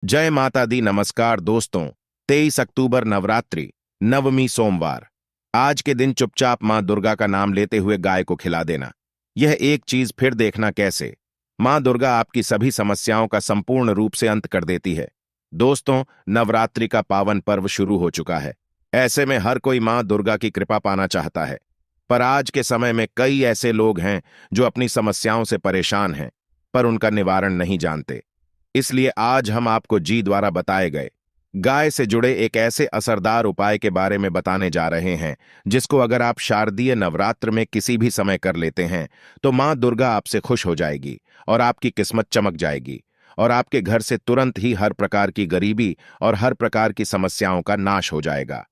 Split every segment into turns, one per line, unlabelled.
जय माता दी। नमस्कार दोस्तों। 23 अक्टूबर नवरात्रि, नवमी सोमवार। आज के दिन चुपचाप मां दुर्गा का नाम लेते हुए गाय को खिला देना। यह एक चीज फिर देखना कैसे मां दुर्गा आपकी सभी समस्याओं का संपूर्ण रूप से अंत कर देती है। दोस्तों, नवरात्रि का पावन पर्व शुरू हो चुका है। ऐसे में हर कोई मां दुर्गा की कृपा पाना चाहता है, पर आज के समय में कई ऐसे लोग हैं जो अपनी समस्याओं से परेशान हैं, पर उनका निवारण नहीं जानते। इसलिए आज हम आपको जी द्वारा बताए गए गाय से जुड़े एक ऐसे असरदार उपाय के बारे में बताने जा रहे हैं, जिसको अगर आप शारदीय नवरात्र में किसी भी समय कर लेते हैं तो मां दुर्गा आपसे खुश हो जाएगी और आपकी किस्मत चमक जाएगी और आपके घर से तुरंत ही हर प्रकार की गरीबी और हर प्रकार की समस्याओं का नाश हो जाएगा।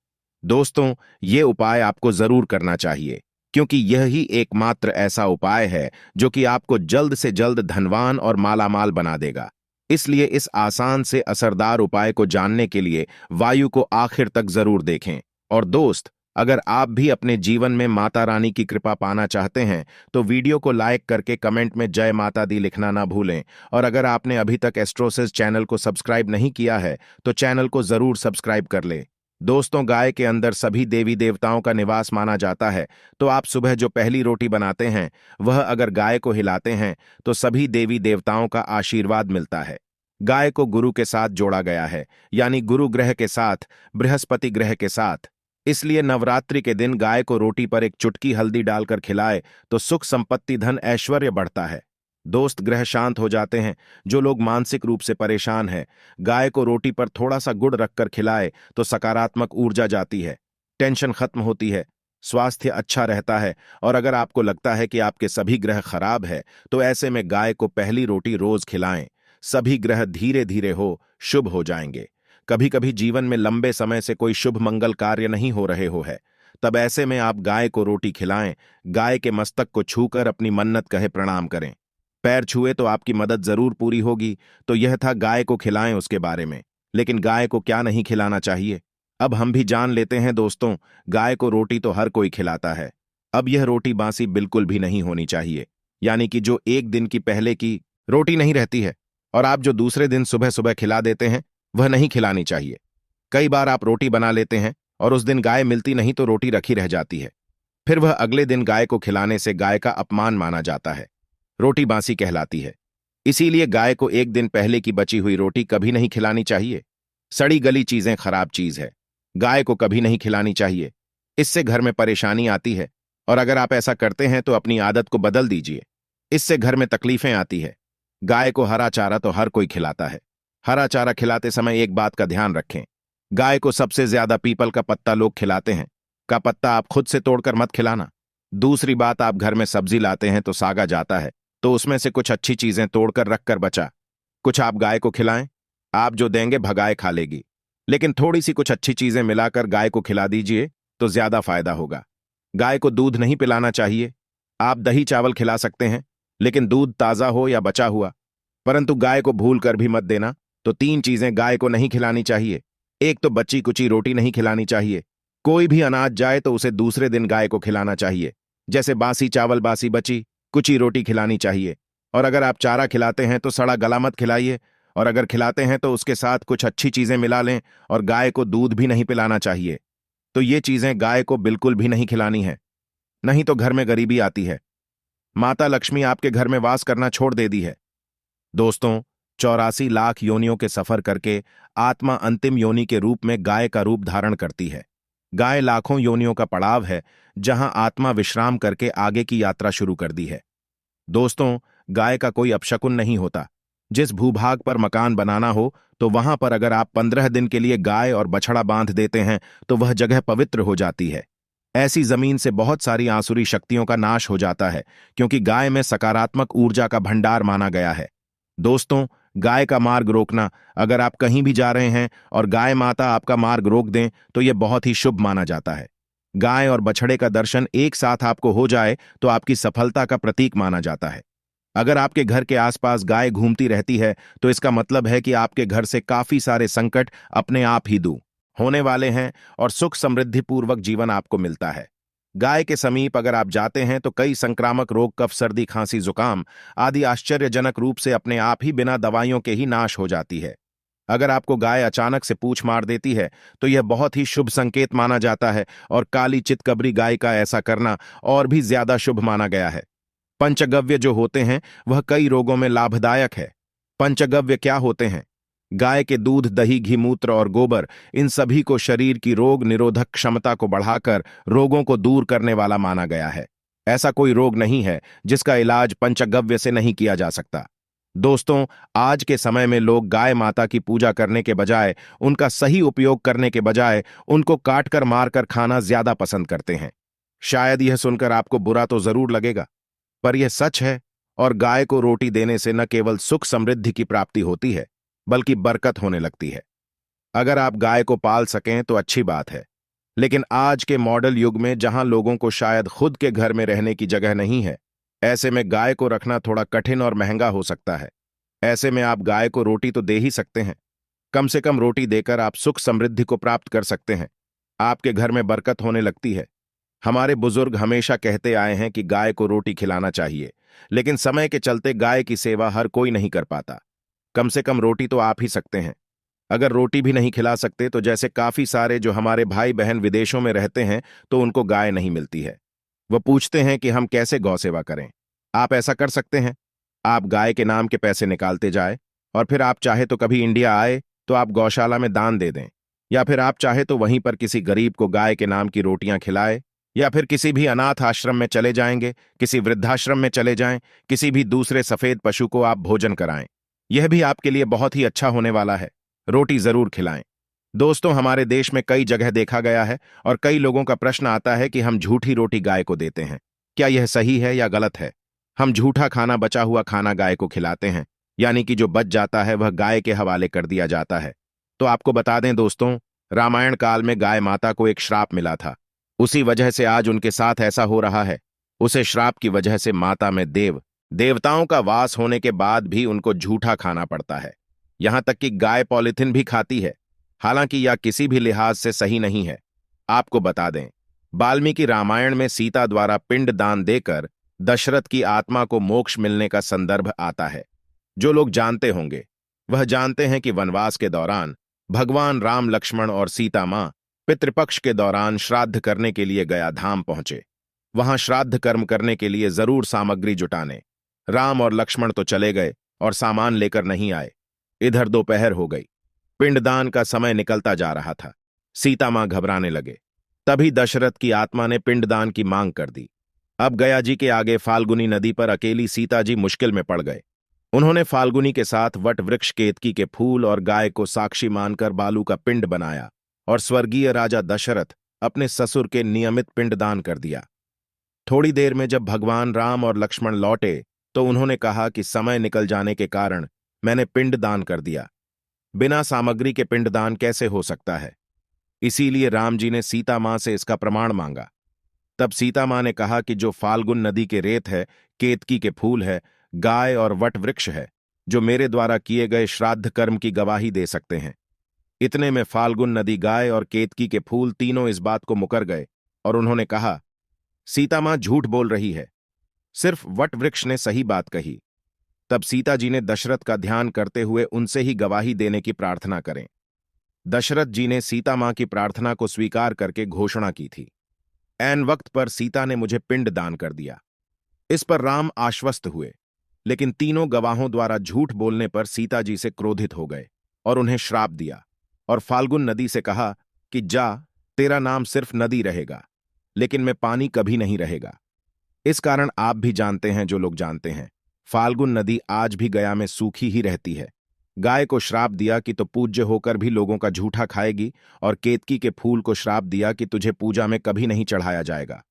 दोस्तों, ये उपाय आपको जरूर करना चाहिए, क्योंकि यह ही एकमात्र ऐसा उपाय है जो कि आपको जल्द से जल्द धनवान और मालामाल बना देगा। इसलिए इस आसान से असरदार उपाय को जानने के लिए वायु को आखिर तक जरूर देखें। और दोस्त, अगर आप भी अपने जीवन में माता रानी की कृपा पाना चाहते हैं तो वीडियो को लाइक करके कमेंट में जय माता दी लिखना ना भूलें। और अगर आपने अभी तक एस्ट्रोसिस चैनल को सब्सक्राइब नहीं किया है तो चैनल को जरूर सब्सक्राइब कर लें। दोस्तों, गाय के अंदर सभी देवी देवताओं का निवास माना जाता है, तो आप सुबह जो पहली रोटी बनाते हैं वह अगर गाय को हिलाते हैं तो सभी देवी देवताओं का आशीर्वाद मिलता है। गाय को गुरु के साथ जोड़ा गया है, यानी गुरु ग्रह के साथ, बृहस्पति ग्रह के साथ। इसलिए नवरात्रि के दिन गाय को रोटी पर एक चुटकी हल्दी डालकर खिलाए तो सुख संपत्ति धन ऐश्वर्य बढ़ता है। दोस्त, ग्रह शांत हो जाते हैं। जो लोग मानसिक रूप से परेशान हैं, गाय को रोटी पर थोड़ा सा गुड़ रखकर खिलाए तो सकारात्मक ऊर्जा जाती है, टेंशन खत्म होती है, स्वास्थ्य अच्छा रहता है। और अगर आपको लगता है कि आपके सभी ग्रह खराब है तो ऐसे में गाय को पहली रोटी रोज खिलाएं। सभी ग्रह धीरे धीरे शुभ हो जाएंगे। कभी कभी जीवन में लंबे समय से कोई शुभ मंगल कार्य नहीं हो रहे है, तब ऐसे में आप गाय को रोटी खिलाएं। गाय के मस्तक को छूकर अपनी मन्नत कहे प्रणाम करें। पैर छुए तो आपकी मदद जरूर पूरी होगी। तो यह था गाय को खिलाएं उसके बारे में। लेकिन गाय को क्या नहीं खिलाना चाहिए, अब हम भी जान लेते हैं। दोस्तों, गाय को रोटी तो हर कोई खिलाता है। अब यह रोटी बासी बिल्कुल भी नहीं होनी चाहिए, यानी कि जो एक दिन की पहले की रोटी नहीं रहती है और आप जो दूसरे दिन सुबह सुबह खिला देते हैं, वह नहीं खिलानी चाहिए। कई बार आप रोटी बना लेते हैं और उस दिन गाय मिलती नहीं तो रोटी रखी रह जाती है, फिर वह अगले दिन गाय को खिलाने से गाय का अपमान माना जाता है, रोटी बासी कहलाती है। इसीलिए गाय को एक दिन पहले की बची हुई रोटी कभी नहीं खिलानी चाहिए। सड़ी गली चीजें खराब चीज है, गाय को कभी नहीं खिलानी चाहिए। इससे घर में परेशानी आती है और अगर आप ऐसा करते हैं तो अपनी आदत को बदल दीजिए, इससे घर में तकलीफें आती है। गाय को हरा चारा तो हर कोई खिलाता है। हरा चारा खिलाते समय एक बात का ध्यान रखें, गाय को सबसे ज्यादा पीपल का पत्ता लोग खिलाते हैं, का पत्ता आप खुद से तोड़कर मत खिलाना। दूसरी बात, आप घर में सब्जी लाते हैं तो सागा जाता है, तो उसमें से कुछ अच्छी चीजें तोड़कर रखकर बचा कुछ आप गाय को खिलाएं। आप जो देंगे भगाए खा लेगी, लेकिन थोड़ी सी कुछ अच्छी चीजें मिलाकर गाय को खिला दीजिए तो ज्यादा फायदा होगा। गाय को दूध नहीं पिलाना चाहिए। आप दही चावल खिला सकते हैं, लेकिन दूध ताजा हो या बचा हुआ। परंतु गाय को भूल कर भी मत देना। तो 3 चीजें गाय को नहीं खिलानी चाहिए। एक तो बची कुची रोटी नहीं खिलानी चाहिए। कोई भी अनाज जाए तो उसे दूसरे दिन गाय को खिलाना चाहिए, जैसे बासी चावल, बासी बची कुची रोटी खिलानी चाहिए। और अगर आप चारा खिलाते हैं तो सड़ा गला मत खिलाइए, और अगर खिलाते हैं तो उसके साथ कुछ अच्छी चीजें मिला लें। और गाय को दूध भी नहीं पिलाना चाहिए। तो ये चीजें गाय को बिल्कुल भी नहीं खिलानी है, नहीं तो घर में गरीबी आती है। माता लक्ष्मी आपके घर में वास करना छोड़ दे दी है। दोस्तों, 84 लाख योनियों के सफर करके आत्मा अंतिम योनि के रूप में गाय का रूप धारण करती है। गाय लाखों योनियों का पड़ाव है, जहां आत्मा विश्राम करके आगे की यात्रा शुरू कर दी है। दोस्तों, गाय का कोई अपशकुन नहीं होता। जिस भूभाग पर मकान बनाना हो तो वहां पर अगर आप 15 दिन के लिए गाय और बछड़ा बांध देते हैं तो वह जगह पवित्र हो जाती है। ऐसी जमीन से बहुत सारी आसुरी शक्तियों का नाश हो जाता है, क्योंकि गाय में सकारात्मक ऊर्जा का भंडार माना गया है। दोस्तों, गाय का मार्ग रोकना, अगर आप कहीं भी जा रहे हैं और गाय माता आपका मार्ग रोक दें तो यह बहुत ही शुभ माना जाता है। गाय और बछड़े का दर्शन एक साथ आपको हो जाए तो आपकी सफलता का प्रतीक माना जाता है। अगर आपके घर के आसपास गाय घूमती रहती है तो इसका मतलब है कि आपके घर से काफी सारे संकट अपने आप ही दूर होने वाले हैं और सुख समृद्धि पूर्वक जीवन आपको मिलता है। गाय के समीप अगर आप जाते हैं तो कई संक्रामक रोग, कफ, सर्दी, खांसी, जुकाम आदि आश्चर्यजनक रूप से अपने आप ही बिना दवाइयों के ही नाश हो जाती है। अगर आपको गाय अचानक से पूंछ मार देती है तो यह बहुत ही शुभ संकेत माना जाता है और काली चितकबरी गाय का ऐसा करना और भी ज्यादा शुभ माना गया है। पंचगव्य जो होते हैं वह कई रोगों में लाभदायक है। पंचगव्य क्या होते हैं? गाय के दूध, दही, घी, मूत्र और गोबर, इन सभी को शरीर की रोग निरोधक क्षमता को बढ़ाकर रोगों को दूर करने वाला माना गया है। ऐसा कोई रोग नहीं है जिसका इलाज पंचगव्य से नहीं किया जा सकता। दोस्तों, आज के समय में लोग गाय माता की पूजा करने के बजाय, उनका सही उपयोग करने के बजाय उनको काटकर मारकर खाना ज्यादा पसंद करते हैं। शायद यह सुनकर आपको बुरा तो जरूर लगेगा, पर यह सच है। और गाय को रोटी देने से न केवल सुख समृद्धि की प्राप्ति होती है, बल्कि बरकत होने लगती है। अगर आप गाय को पाल सकें तो अच्छी बात है, लेकिन आज के मॉडल युग में जहां लोगों को शायद खुद के घर में रहने की जगह नहीं है, ऐसे में गाय को रखना थोड़ा कठिन और महंगा हो सकता है। ऐसे में आप गाय को रोटी तो दे ही सकते हैं। कम से कम रोटी देकर आप सुख समृद्धि को प्राप्त कर सकते हैं। आपके घर में बरकत होने लगती है। हमारे बुजुर्ग हमेशा कहते आए हैं कि गाय को रोटी खिलाना चाहिए, लेकिन समय के चलते गाय की सेवा हर कोई नहीं कर पाता। कम से कम रोटी तो आप ही सकते हैं। अगर रोटी भी नहीं खिला सकते तो जैसे काफी सारे जो हमारे भाई बहन विदेशों में रहते हैं तो उनको गाय नहीं मिलती है। वो पूछते हैं कि हम कैसे गौ सेवा करें। आप ऐसा कर सकते हैं। आप गाय के नाम के पैसे निकालते जाए और फिर आप चाहे तो कभी इंडिया आए तो आप गौशाला में दान दे दें, या फिर आप चाहे तो वहीं पर किसी गरीब को गाय के नाम की रोटियां खिलाए, या फिर किसी भी अनाथ आश्रम में चले जाएंगे, किसी वृद्धाश्रम में चले जाएं, किसी भी दूसरे सफेद पशु को आप भोजन कराएं। यह भी आपके लिए बहुत ही अच्छा होने वाला है। रोटी जरूर खिलाएं। दोस्तों, हमारे देश में कई जगह देखा गया है और कई लोगों का प्रश्न आता है कि हम झूठी रोटी गाय को देते हैं। क्या यह सही है या गलत है? हम झूठा खाना, बचा हुआ खाना गाय को खिलाते हैं, यानी कि जो बच जाता है वह गाय के हवाले कर दिया जाता है। तो आपको बता दें दोस्तों, रामायण काल में गाय माता को एक श्राप मिला था। उसी वजह से आज उनके साथ ऐसा हो रहा है। उसे श्राप की वजह से माता में देवताओं का वास होने के बाद भी उनको झूठा खाना पड़ता है। यहां तक कि गाय पॉलिथिन भी खाती है, हालांकि यह किसी भी लिहाज से सही नहीं है। आपको बता दें, वाल्मीकि रामायण में सीता द्वारा पिंड दान देकर दशरथ की आत्मा को मोक्ष मिलने का संदर्भ आता है। जो लोग जानते होंगे वह जानते हैं कि वनवास के दौरान भगवान राम, लक्ष्मण और सीता मां पितृपक्ष के दौरान श्राद्ध करने के लिए गया धाम पहुंचे। वहां श्राद्ध कर्म करने के लिए जरूर सामग्री जुटाने राम और लक्ष्मण तो चले गए और सामान लेकर नहीं आए। इधर दोपहर हो गई, पिंडदान का समय निकलता जा रहा था। सीता मां घबराने लगे। तभी दशरथ की आत्मा ने पिंडदान की मांग कर दी। अब गया जी के आगे फाल्गुनी नदी पर अकेली सीता जी मुश्किल में पड़ गए। उन्होंने फाल्गुनी के साथ वट वृक्ष, केतकी के फूल और गाय को साक्षी मानकर बालू का पिंड बनाया और स्वर्गीय राजा दशरथ अपने ससुर के नियमित पिंडदान कर दिया। थोड़ी देर में जब भगवान राम और लक्ष्मण लौटे तो उन्होंने कहा कि समय निकल जाने के कारण मैंने पिंडदान कर दिया। बिना सामग्री के पिंडदान कैसे हो सकता है? इसीलिए राम जी ने सीता मां से इसका प्रमाण मांगा। तब सीता मां ने कहा कि जो फाल्गुन नदी के रेत है, केतकी के फूल है, गाय और वट वृक्ष है, जो मेरे द्वारा किए गए श्राद्ध कर्म की गवाही दे सकते हैं। इतने में फाल्गुन नदी, गाय और केतकी के फूल तीनों इस बात को मुकर गए और उन्होंने कहा, सीता मां झूठ बोल रही है, सिर्फ वट वृक्ष ने सही बात कही। तब सीता जी ने दशरथ का ध्यान करते हुए उनसे ही गवाही देने की प्रार्थना करें। दशरथ जी ने सीता मां की प्रार्थना को स्वीकार करके घोषणा की थी, ऐन वक्त पर सीता ने मुझे पिंड दान कर दिया। इस पर राम आश्वस्त हुए, लेकिन तीनों गवाहों द्वारा झूठ बोलने पर सीता जी से क्रोधित हो गए और उन्हें श्राप दिया और फाल्गुन नदी से कहा कि जा, तेरा नाम सिर्फ नदी रहेगा, लेकिन में पानी कभी नहीं रहेगा। इस कारण आप भी जानते हैं, जो लोग जानते हैं, फाल्गुन नदी आज भी गया में सूखी ही रहती है। गाय को श्राप दिया कि तो पूज्य होकर भी लोगों का झूठा खाएगी, और केतकी के फूल को श्राप दिया कि तुझे पूजा में कभी नहीं चढ़ाया जाएगा।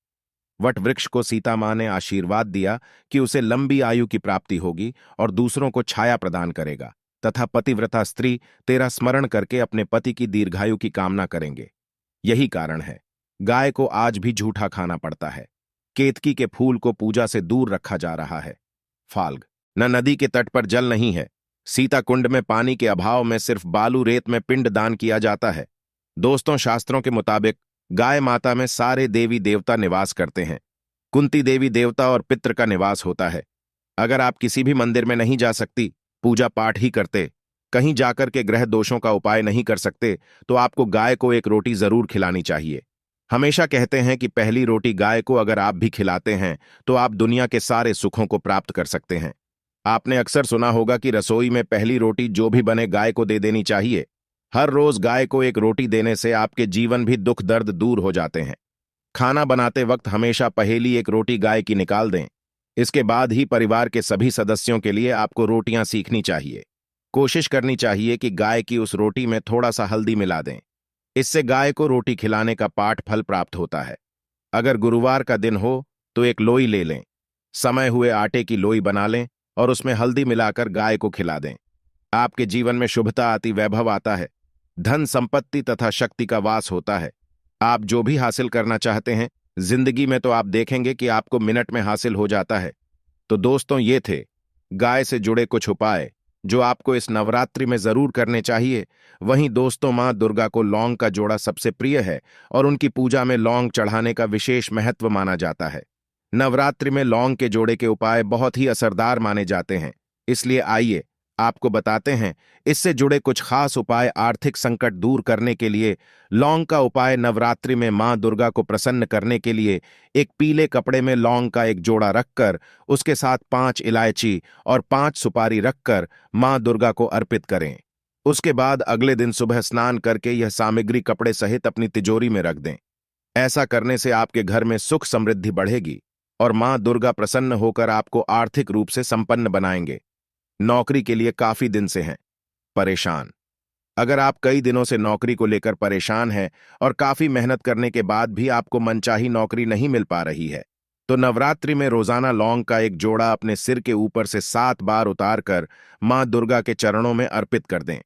वट वृक्ष को सीता मां ने आशीर्वाद दिया कि उसे लंबी आयु की प्राप्ति होगी और दूसरों को छाया प्रदान करेगा, तथा पतिव्रता स्त्री तेरा स्मरण करके अपने पति की दीर्घायु की कामना करेंगे। यही कारण है गाय को आज भी झूठा खाना पड़ता है। केतकी के फूल को पूजा से दूर रखा जा रहा है। फाल्ग न नदी के तट पर जल नहीं है। सीता कुंड में पानी के अभाव में सिर्फ बालू रेत में पिंड दान किया जाता है। दोस्तों, शास्त्रों के मुताबिक गाय माता में सारे देवी देवता निवास करते हैं। कुंती देवी देवता और पितृ का निवास होता है। अगर आप किसी भी मंदिर में नहीं जा सकती, पूजा पाठ ही करते, कहीं जाकर के ग्रह दोषों का उपाय नहीं कर सकते तो आपको गाय को एक रोटी जरूर खिलानी चाहिए। हमेशा कहते हैं कि पहली रोटी गाय को अगर आप भी खिलाते हैं तो आप दुनिया के सारे सुखों को प्राप्त कर सकते हैं। आपने अक्सर सुना होगा कि रसोई में पहली रोटी जो भी बने गाय को दे देनी चाहिए। हर रोज गाय को एक रोटी देने से आपके जीवन भी दुख दर्द दूर हो जाते हैं। खाना बनाते वक्त हमेशा पहेली एक रोटी गाय की निकाल दें। इसके बाद ही परिवार के सभी सदस्यों के लिए आपको रोटियां सीखनी चाहिए। कोशिश करनी चाहिए कि गाय की उस रोटी में थोड़ा सा हल्दी मिला दें। इससे गाय को रोटी खिलाने का पाठ फल प्राप्त होता है। अगर गुरुवार का दिन हो तो एक लोई ले लें, समय हुए आटे की लोई बना लें और उसमें हल्दी मिलाकर गाय को खिला दें। आपके जीवन में शुभता आती, वैभव आता है, धन संपत्ति तथा शक्ति का वास होता है। आप जो भी हासिल करना चाहते हैं जिंदगी में तो आप देखेंगे कि आपको मिनट में हासिल हो जाता है। तो दोस्तों, ये थे गाय से जुड़े कुछ उपाय जो आपको इस नवरात्रि में जरूर करने चाहिए। वहीं दोस्तों, मां दुर्गा को लौंग का जोड़ा सबसे प्रिय है और उनकी पूजा में लौंग चढ़ाने का विशेष महत्व माना जाता है। नवरात्रि में लौंग के जोड़े के उपाय बहुत ही असरदार माने जाते हैं, इसलिए आइए आपको बताते हैं इससे जुड़े कुछ खास उपाय। आर्थिक संकट दूर करने के लिए लौंग का उपाय। नवरात्रि में मां दुर्गा को प्रसन्न करने के लिए एक पीले कपड़े में लौंग का एक जोड़ा रखकर उसके साथ 5 इलायची और 5 सुपारी रखकर मां दुर्गा को अर्पित करें। उसके बाद अगले दिन सुबह स्नान करके यह सामग्री कपड़े सहित अपनी तिजोरी में रख दें। ऐसा करने से आपके घर में सुख समृद्धि बढ़ेगी और मां दुर्गा प्रसन्न होकर आपको आर्थिक रूप से संपन्न बनाएंगे। नौकरी के लिए काफी दिन से हैं परेशान। अगर आप कई दिनों से नौकरी को लेकर परेशान हैं और काफी मेहनत करने के बाद भी आपको मनचाही नौकरी नहीं मिल पा रही है, तो नवरात्रि में रोजाना लौंग का एक जोड़ा अपने सिर के ऊपर से 7 बार उतारकर मां दुर्गा के चरणों में अर्पित कर दें।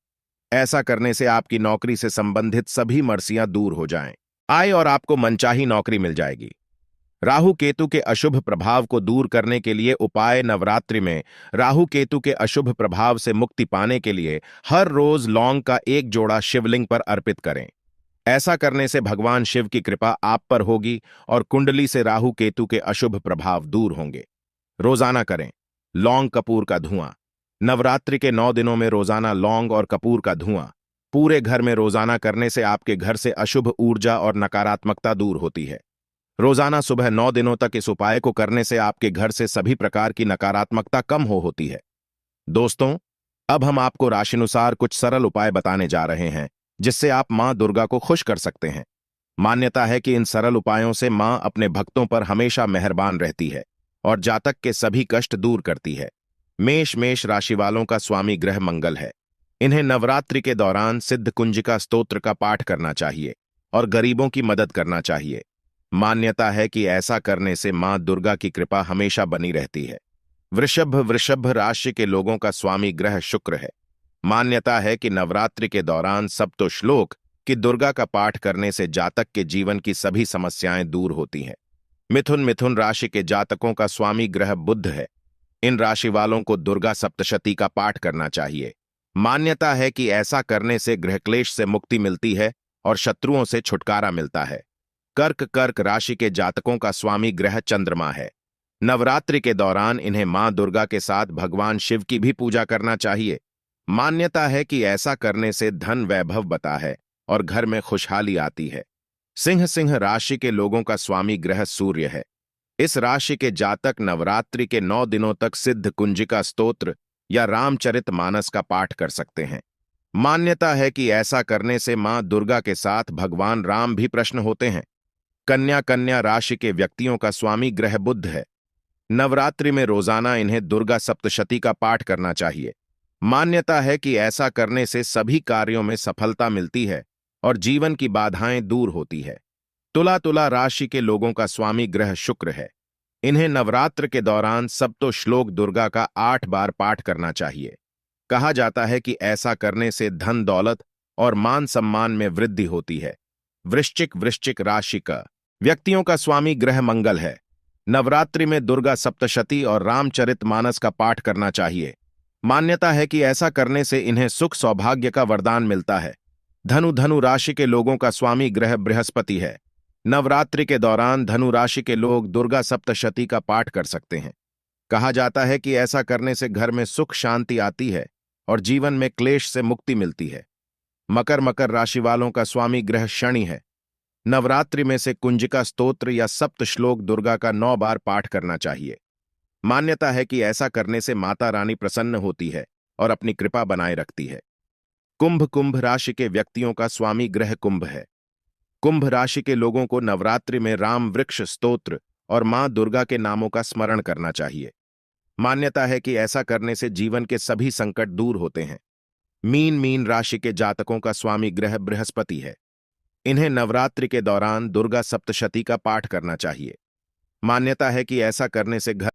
ऐसा करने से आपकी नौकरी से संबंधित सभी मर्सियां दूर हो जाएं, आए और आपको मनचाही नौकरी मिल जाएगी। राहु केतु के अशुभ प्रभाव को दूर करने के लिए उपाय। नवरात्रि में राहु केतु के अशुभ प्रभाव से मुक्ति पाने के लिए हर रोज लौंग का एक जोड़ा शिवलिंग पर अर्पित करें। ऐसा करने से भगवान शिव की कृपा आप पर होगी और कुंडली से राहु केतु के अशुभ प्रभाव दूर होंगे। रोजाना करें लौंग कपूर का धुआं। नवरात्रि के 9 दिनों में रोजाना लौंग और कपूर का धुआं पूरे घर में रोजाना करने से आपके घर से अशुभ ऊर्जा और नकारात्मकता दूर होती है। रोजाना सुबह 9 दिनों तक इस उपाय को करने से आपके घर से सभी प्रकार की नकारात्मकता कम होती है। दोस्तों, अब हम आपको राशिनुसार कुछ सरल उपाय बताने जा रहे हैं जिससे आप मां दुर्गा को खुश कर सकते हैं। मान्यता है कि इन सरल उपायों से मां अपने भक्तों पर हमेशा मेहरबान रहती है और जातक के सभी कष्ट दूर करती है। मेष राशि वालों का स्वामी ग्रह मंगल है। इन्हें नवरात्रि के दौरान सिद्ध कुंजिका स्तोत्र का पाठ करना चाहिए और गरीबों की मदद करना चाहिए। मान्यता है कि ऐसा करने से मां दुर्गा की कृपा हमेशा बनी रहती है। वृषभ राशि के लोगों का स्वामी ग्रह शुक्र है। मान्यता है कि नवरात्रि के दौरान सप्तो श्लोक की दुर्गा का पाठ करने से जातक के जीवन की सभी समस्याएं दूर होती हैं। मिथुन राशि के जातकों का स्वामी ग्रह बुध है। इन राशि वालों को दुर्गा सप्तशती का पाठ करना चाहिए। मान्यता है कि ऐसा करने से गृह क्लेश से मुक्ति मिलती है और शत्रुओं से छुटकारा मिलता है। कर्क राशि के जातकों का स्वामी ग्रह चंद्रमा है। नवरात्रि के दौरान इन्हें मां दुर्गा के साथ भगवान शिव की भी पूजा करना चाहिए। मान्यता है कि ऐसा करने से धन वैभव बता है और घर में खुशहाली आती है। सिंह राशि के लोगों का स्वामी ग्रह सूर्य है। इस राशि के जातक नवरात्रि के 9 दिनों तक सिद्ध कुंजिका स्तोत्र या रामचरितमानस का पाठ कर सकते हैं। मान्यता है कि ऐसा करने से मां दुर्गा के साथ भगवान राम भी प्रसन्न होते हैं। कन्या राशि के व्यक्तियों का स्वामी ग्रह बुध है। नवरात्रि में रोजाना इन्हें दुर्गा सप्तशती का पाठ करना चाहिए। मान्यता है कि ऐसा करने से सभी कार्यों में सफलता मिलती है और जीवन की बाधाएं दूर होती है। तुला राशि के लोगों का स्वामी ग्रह शुक्र है। इन्हें नवरात्र के दौरान सप्तो श्लोक दुर्गा का 8 बार पाठ करना चाहिए। कहा जाता है कि ऐसा करने से धन दौलत और मान सम्मान में वृद्धि होती है। वृश्चिक राशि का व्यक्तियों का स्वामी ग्रह मंगल है। नवरात्रि में दुर्गा सप्तशती और रामचरितमानस का पाठ करना चाहिए। मान्यता है कि ऐसा करने से इन्हें सुख सौभाग्य का वरदान मिलता है। धनु राशि के लोगों का स्वामी ग्रह बृहस्पति है। नवरात्रि के दौरान धनु राशि के लोग दुर्गा सप्तशती का पाठ कर सकते हैं। कहा जाता है कि ऐसा करने से घर में सुख शांति आती है और जीवन में क्लेश से मुक्ति मिलती है। मकर राशि वालों का स्वामी ग्रह शनि है। नवरात्रि में से कुंजिका स्तोत्र या सप्त श्लोक दुर्गा का 9 बार पाठ करना चाहिए। मान्यता है कि ऐसा करने से माता रानी प्रसन्न होती है और अपनी कृपा बनाए रखती है। कुंभ राशि के व्यक्तियों का स्वामी ग्रह कुंभ है। कुंभ राशि के लोगों को नवरात्रि में राम वृक्ष स्तोत्र और मां दुर्गा के नामों का स्मरण करना चाहिए। मान्यता है कि ऐसा करने से जीवन के सभी संकट दूर होते हैं। मीन राशि के जातकों का स्वामी ग्रह बृहस्पति है। इन्हें नवरात्रि के दौरान दुर्गा सप्तशती का पाठ करना चाहिए। मान्यता है कि ऐसा करने से घर